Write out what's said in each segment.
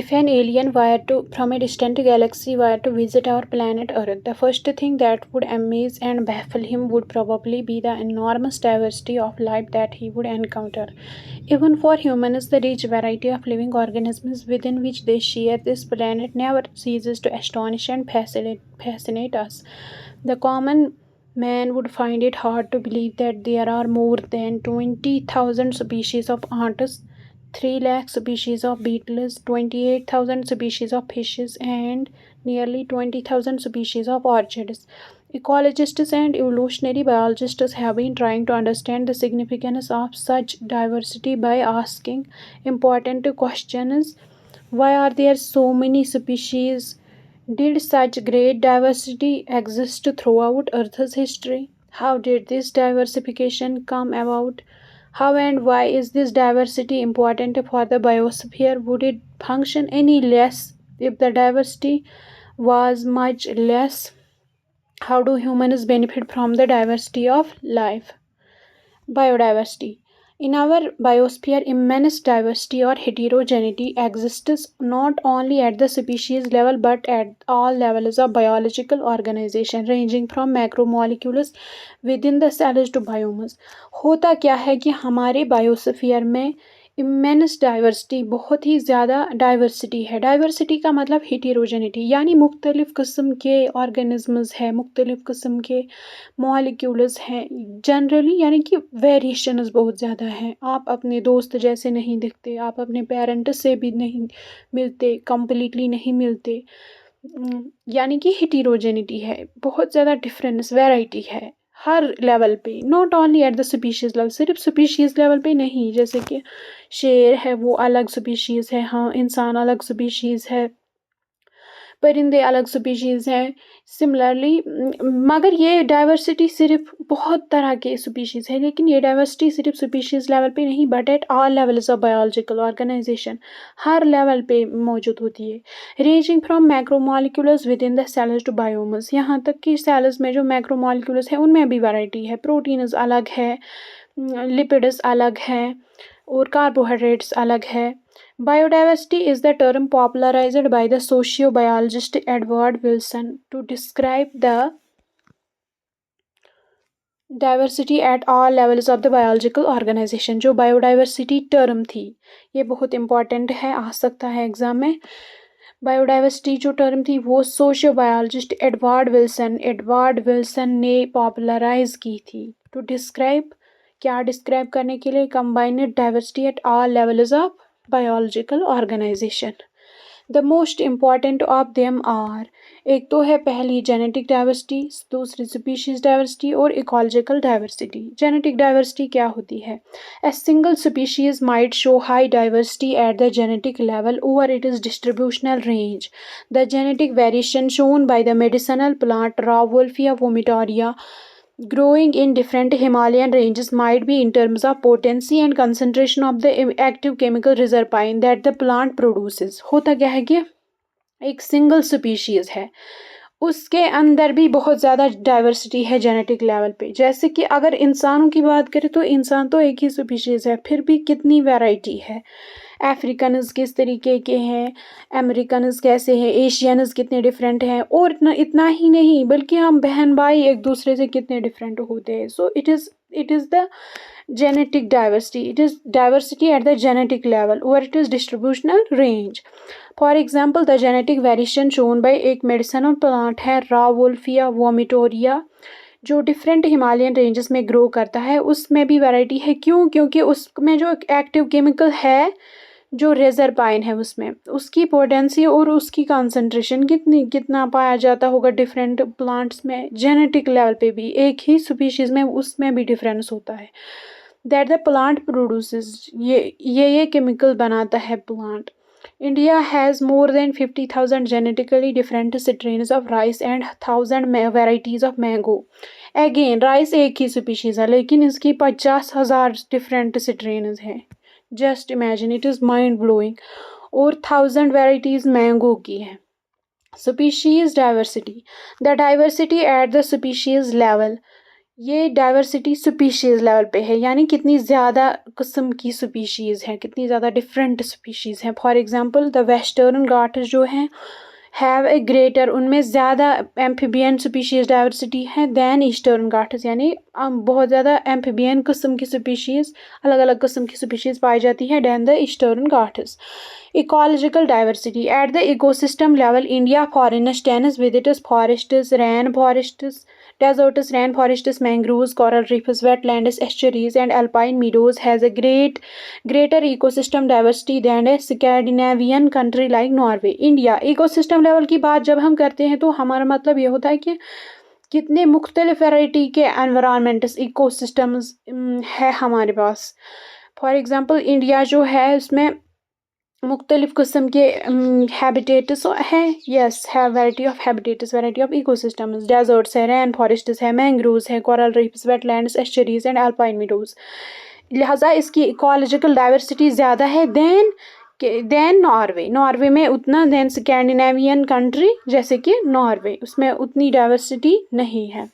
If an alien from a distant galaxy were to visit our planet Earth, the first thing that would amaze and baffle him would probably be the enormous diversity of life that he would encounter. Even for humans, the rich variety of living organisms within which they share this planet never ceases to astonish and fascinate us. The common man would find it hard to believe that there are more than 20,000 species of ants, 3 lakh species of beetles, 28,000 species of fishes, and nearly 20,000 species of orchids. Ecologists and evolutionary biologists have been trying to understand the significance of such diversity by asking important questions. Why are there so many species? Did such great diversity exist throughout Earth's history? How did this diversification come about? How and why is this diversity important for the biosphere? Would it function any less if the diversity was much less? How do humans benefit from the diversity of life? Biodiversity. In our biosphere, immense diversity or heterogeneity exists not only at the species level but at all levels of biological organization, ranging from macromolecules within the cells to biomes. होता क्या है कि हमारे biosphere में immense diversity, बहुत ही ज़्यादा diversity है. Diversity का मतलब हेटेरोजेनिटी, यानी मुख्तलिफ़ किस्म के ऑर्गेनिज़म्स हैं, मुख्तलिफ़ किस्म के मॉलिक्यूल्स हैं जनरली, यानी कि वेरिएशंस बहुत ज़्यादा हैं. आप अपने दोस्त जैसे नहीं दिखते, आप अपने पेरेंट्स से भी नहीं मिलते, कम्प्लीटली नहीं मिलते. यानी कि हेटेरोजेनिटी है, बहुत ज़्यादा डिफरेंस, वैरायटी है हर लेवल पे, not only at the species level, सिर्फ स्पीशीज़ लेवल पे नहीं. जैसे कि शेर है वो अलग स्पीशीज़ है, हाँ इंसान अलग स्पीशीज़ है, परिंदे अलग स्पीशीज़ हैं. सिमिलरली मगर ये डाइवर्सिटी सिर्फ बहुत तरह के स्पीशीज़ है, लेकिन ये डाइवर्सिटी सिर्फ स्पीशीज़ लेवल पे नहीं but at all levels of biological organization, हर लेवल पे मौजूद होती है. Ranging from macromolecules within the cells to biomes, यहाँ तक कि सेल्स में जो मैक्रोमोलिक्यूल्स हैं उनमें भी वैरायटी है. प्रोटीन्स अलग है, लिपिड्स अलग हैं और कार्बोहाइड्रेट्स अलग है. Biodiversity is the term popularized by the sociobiologist Edward Wilson to describe the diversity at all levels of the biological organization. जो biodiversity term थी ये बहुत important है, आ सकता है एग्जाम में. बायोडाइवर्सिटी जो टर्म थी वो सोशियोबायोलॉजिस्ट एडवर्ड विल्सन ने पॉपुलराइज की थी. टू डिस्क्राइब, क्या डिस्क्राइब करने के लिए? Combined diversity eight all levels of biological organization. The most important of them are, एक तो है पहली जेनेटिक डाइवर्सिटी, दूसरी स्पीशीज डाइवर्सिटी और इकोलॉजिकल डाइवर्सिटी. जेनेटिक डाइवर्सिटी क्या होती है? A single species might show high diversity at the genetic level over its distributional range. The genetic variation shown by the medicinal plant Rauwolfia vomitoria growing in different Himalayan ranges might be in terms of potency and concentration of the active chemical reserpine that the plant produces. होता क्या है कि एक single species है, उसके अंदर भी बहुत ज़्यादा डाइवर्सिटी है जेनेटिक लेवल पे. जैसे कि अगर इंसानों की बात करें तो इंसान तो एक ही स्पीशीज़ है, फिर भी कितनी वैरायटी है. अफ्रीकनस किस तरीके के हैं, अमेरिकनस कैसे हैं, एशियनस कितने डिफरेंट हैं, और इतना ही नहीं बल्कि हम बहन भाई एक दूसरे से कितने डिफरेंट होते हैं. सो it is the genetic diversity, it is diversity at the genetic level or it is distributional range. For example, the genetic variation shown by एक medicinal plant है Rauwolfia vomitoria जो डिफरेंट हिमालयन रेंजेस में grow करता है, उसमें भी variety है. क्यों? क्योंकि उसमें जो एक्टिव केमिकल है जो रेजरपाइन है उसमें उसकी पोटेंसी और उसकी कंसंट्रेशन कितना पाया जाता होगा डिफरेंट प्लांट्स में. जेनेटिक लेवल पे भी एक ही स्पीशीज़ में उसमें भी डिफरेंस होता है. दैट द प्लांट प्रोड्यूसेस, ये केमिकल बनाता है plant. India has more than 50,000 genetically different strains of rice and 1,000 varieties of mango. Again, rice एक ही species है लेकिन इसकी 50,000 different strains हैं. Just imagine, it is mind blowing. और 1,000 varieties mango की हैं. Species diversity. The diversity at the species level. ये diversity species level पे है, यानी कितनी ज़्यादा किस्म की स्पीशीज़ हैं, कितनी ज़्यादा डिफरेंट स्पीशीज़ हैं। For example the western Ghats जो हैं हैव ए ग्रेटर, उनमें ज़्यादा एम्फीबियन स्पीशीज़ डाइवर्सिटी है दैन ईस्टर्न घाट्स, यानी बहुत ज़्यादा एम्फीबियन किस्म की स्पीशीज़, अलग अलग किस्म की स्पीशीज़ पाई जाती है than the Eastern Ghats. Ecological diversity at the ecosystem level, India forests with its forests, rainforests, deserts, rainforests, mangroves, coral reefs, wetlands, estuaries, and alpine meadows has a greater ecosystem diversity than a Scandinavian country like Norway. India ecosystem level की बात जब हम करते हैं तो हमारा मतलब ये होता है कि कितने मुख्तलिफ वैरायटी के एनवायरमेंट्स इकोसिस्टम्स है हमारे पास। फॉर एग्ज़ाम्पल इंडिया जो है उसमें मुख्तलिफ किस्म के हैबिटेट्स हैं, यस है variety of habitats, variety of ecosystems, deserts है, रेन फॉरेस्ट्स है, मैंग्रोव्स है, coral reefs, wetlands, estuaries and alpine meadows. लिहाजा इसकी इकोलॉजिकल डाइवर्सिटी ज़्यादा है देन नॉर्वे। नॉर्वे में उतना, देन स्कैंडिनेवियन कंट्री जैसे कि नॉर्वे, उसमें उतनी डाइवर्सिटी नहीं है।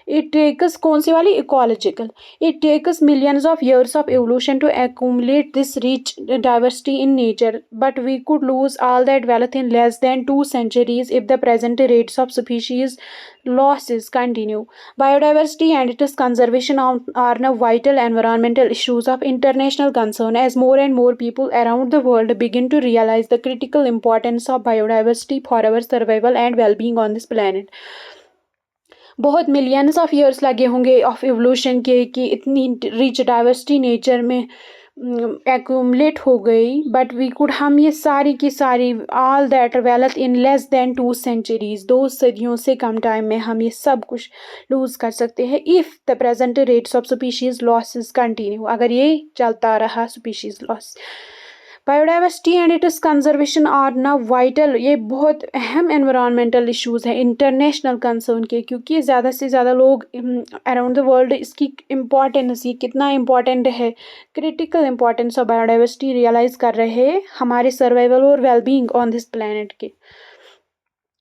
इट टेक्स कौन सी वाली, ecological. It takes millions of years of evolution to accumulate this rich diversity in nature, but we could lose all that wealth in less than 2 centuries if the present rates of species losses continue. Biodiversity and its conservation are now vital environmental issues of international concern as more and more people around the world begin to realize the critical importance of biodiversity for our survival and well-being on this planet. बहुत millions of years लगे होंगे of evolution के कि इतनी rich diversity nature में accumulate हो गई, but we could, हम ये सारी की सारी all that wealth in less than 2 centuries, 2 सदियों से कम टाइम में हम ये सब कुछ लूज़ कर सकते हैं if the present rates of species losses continue, अगर ये चलता रहा species loss. Biodiversity and its conservation are now vital, ये बहुत अहम एनवायरमेंटल इश्यूज़ हैं इंटरनेशनल कंसर्न के, क्योंकि ज़्यादा से ज़्यादा लोग अराउंड द वर्ल्ड इसकी इम्पॉर्टेंस, ये कितना इम्पॉर्टेंट है, critical importance of biodiversity realise कर रहे हैं हमारे सर्वाइवल और वेलबींग ऑन दिस प्लानट के।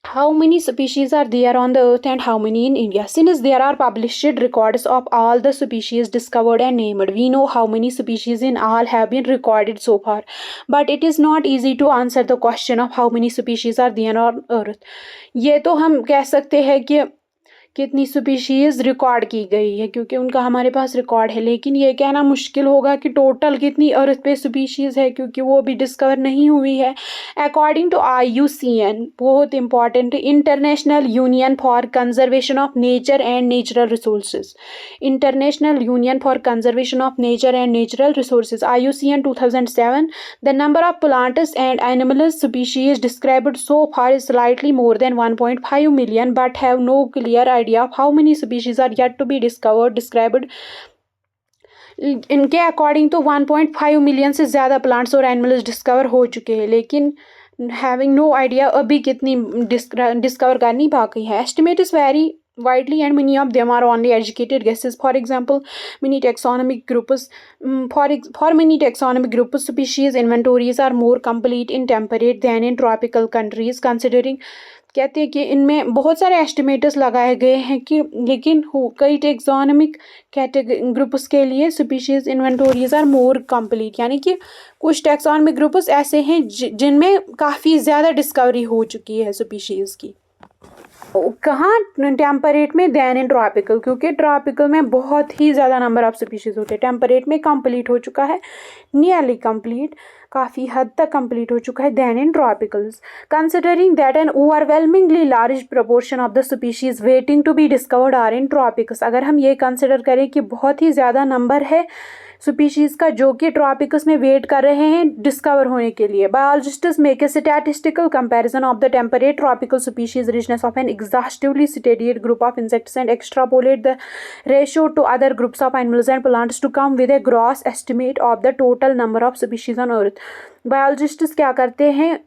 How many species are there on the earth and how many in India? Since there are published records of all the species discovered and named, we know how many species in all have been recorded so far. But it is not easy to answer the question of how many species are there on earth. ये तो हम कह सकते हैं कि कितनी species record की गई है, क्योंकि उनका हमारे पास रिकॉर्ड है, लेकिन ये कहना मुश्किल होगा कि टोटल कितनी अर्थ पे स्पीशीज़ है, क्योंकि वो भी डिस्कवर नहीं हुई है। अकॉर्डिंग टू IUCN, बहुत important, international union for conservation of nature and natural resources, international union for conservation of nature and natural resources IUCN 2007, the number of plants and animal species described so far is slightly more than 1.5 million, but have no clear idea of how many species are yet to be described. इनके according तो 1.5 million से ज़्यादा plants और animals discover हो चुके हैं, लेकिन having no idea अभी कितनी डिस्कवर करनी बाकी है। Estimate is very widely and many of them are only educated guesses. For example, many taxonomic groups for many taxonomic groups, species inventories are more complete in temperate than in tropical countries, considering, कहते हैं कि इनमें बहुत सारे estimators लगाए गए हैं कि, लेकिन कई टेक्सोनोमिक ग्रुप्स के लिए स्पीशीज़ इन्वेंटोरीज आर मोर कंप्लीट, यानी कि कुछ टेक्सोनोमिक ग्रुप्स ऐसे हैं जिनमें काफ़ी ज़्यादा डिस्कवरी हो चुकी है स्पीशीज़ की। कहाँ, टेम्परेट में दैन इन ट्रॉपिकल, क्योंकि ट्रॉपिकल में बहुत ही ज़्यादा नंबर ऑफ स्पीशीज़ होते हैं। टेम्परेट में कंप्लीट हो चुका है, नियरली कंप्लीट, काफ़ी हद तक कंप्लीट हो चुका है than in tropicals. Considering that an overwhelmingly large proportion of the species waiting to be discovered are in tropics, अगर हम ये कंसिडर करें कि बहुत ही ज़्यादा नंबर है स्पीशीज़ का जो कि ट्रॉपिक्स में वेट कर रहे हैं डिस्कवर होने के लिए। Biologists make a statistical comparison of the temperate tropical species richness of an exhaustively studied group of insects and extrapolate the ratio to other groups of animals and plants to come with a gross estimate of the total number of species on earth. Biologists क्या करते हैं,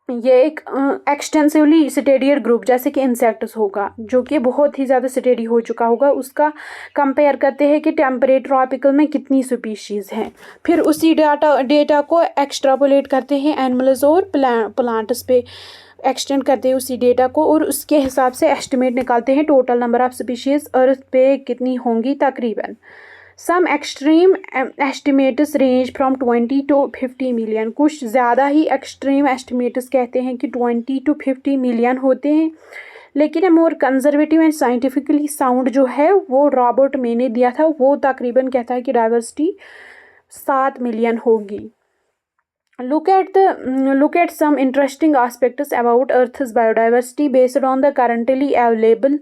ये एक extensively studied group जैसे कि insects होगा जो कि बहुत ही ज़्यादा स्टडी हो चुका होगा, उसका कंपेयर करते हैं कि टेम्परेट ट्रॉपिकल में कितनी स्पीशीज़ हैं, फिर उसी डेटा को एक्सट्रापोलेट करते हैं एनिमल्स और प्लांट्स पे। एक्सटेंड करते हैं उसी डेटा को और उसके हिसाब से एस्टिमेट निकालते हैं total number of species earth पे कितनी होंगी तकरीबन। Some extreme estimates range from 20 to 50 million. कुछ ज़्यादा ही एक्सट्रीम एस्टिमेट्स कहते हैं कि 20 to 50 मिलियन होते हैं, लेकिन मोर कंजर्वेटिव एंड साइंटिफिकली साउंड जो है वो रॉबर्ट मे ने दिया था, वो तकरीबन कहता है कि डाइवर्सिटी 7 मिलियन होगी। Look at some interesting aspects about Earth's biodiversity based on the currently available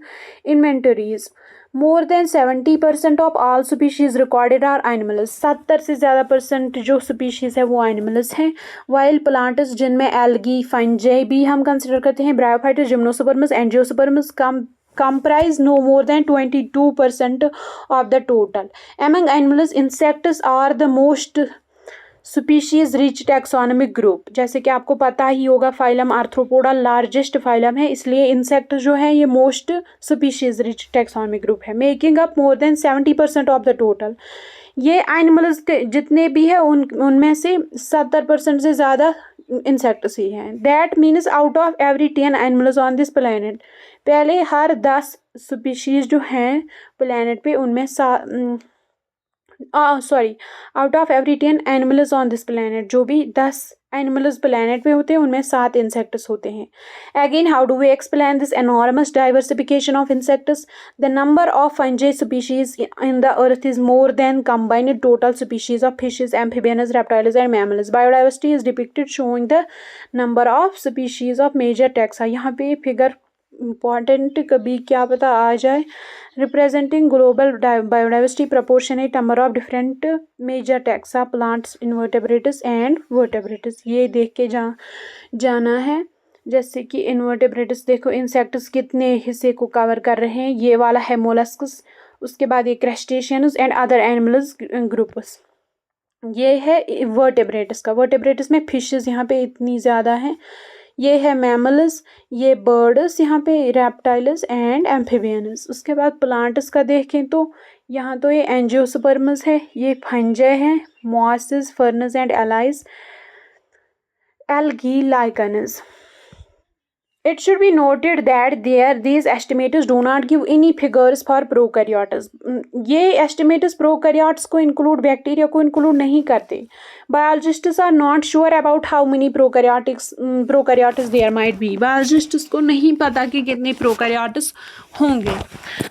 inventories. More than 70% of all species recorded are animals. 70 से ज़्यादा परसेंट जो species है वो animals हैं, while plants जिनमें algae, fungi भी हम consider करते हैं, bryophytes, gymnosperms, angiosperms comprise no more than 22% of the total. Among animals, insects are the most species rich taxonomic group. जैसे कि आपको पता ही होगा फाइलम आर्थ्रोपोडा लार्जेस्ट फाइलम है, इसलिए इंसेक्ट जो है ये most species rich taxonomic group है, making up more than 70% of the total. ये एनिमल्स के जितने भी है उनमें से 70% से ज़्यादा इंसेक्ट्स ही हैं। That means out of every 10 animals on this planet, पहले हर 10 स्पीशीज जो हैं प्लेनेट पे उनमें out of every 10 animals on this planet, जो भी 10 एनिमल्स प्लेनेट पे होते हैं उनमें 7 इंसेक्ट्स होते हैं। Again how do we explain this enormous diversification of insects? The number of fungi species in the earth is more than combined total species of fishes, amphibians, reptiles and mammals. Biodiversity is depicted showing the number of species of major taxa. यहाँ पे figure important कभी क्या पता आ जाए। Representing global biodiversity proportionate number of different major taxa, plants, invertebrates and vertebrates. ये देख के जाना है। जैसे कि इन्वर्टेब्रेट्स देखो इंसेक्ट्स कितने हिस्से को कवर कर रहे हैं, ये वाला है मोलस्क्स, उसके बाद ये crustaceans and other animals groups. ये है वर्टेब्रेट्स का। वर्टेब्रेट्स में फिशेस यहाँ पे इतनी ज़्यादा हैं। ये है मैमल्स, ये बर्ड्स, यहाँ पे रेप्टाइल्स एंड एम्फिबियंस। उसके बाद प्लांट्स का देखें तो यहाँ तो ये एंजियोस्पर्म्स है, ये फंजाई हैं, mosses, furnace and allies, algae, lichens. It should be noted that these estimates do not give any figures for prokaryotes. ये estimates prokaryotes को include, बैक्टीरिया को include नहीं करते। Biologists are not sure about how many prokaryotes there might be. Biologists को नहीं पता कि कितने prokaryotes होंगे।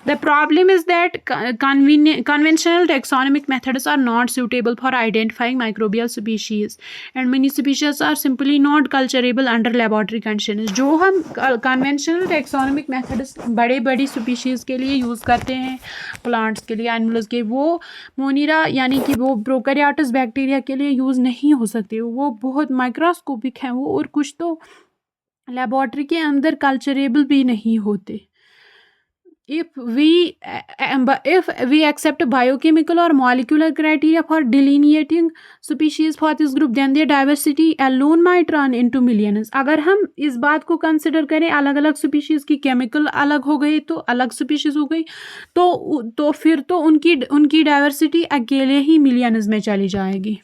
The problem is that conventional taxonomic methods are not suitable for identifying microbial species, and many species are simply not culturable under laboratory conditions. जो हम conventional taxonomic methods बड़ी species के लिए यूज़ करते हैं, प्लांट्स के लिए, एनिमल्स के, वो मोनिरा यानी कि वो प्रोकैरियोट्स बैक्टीरिया के लिए यूज़ नहीं हो सकते, वो बहुत माइक्रोस्कोपिक हैं वो, और कुछ तो लेबॉर्ट्री के अंदर कल्चरेबल भी नहीं होते। If we accept biochemical or molecular criteria for delineating species for this group, then their diversity alone might run into millions. अगर हम इस बात को कंसिडर करें, अलग अलग स्पीशीज़ की केमिकल अलग हो गई तो अलग स्पीशीज़ हो गई, तो फिर तो उनकी डाइवर्सिटी अकेले ही मिलियंस में चली जाएगी।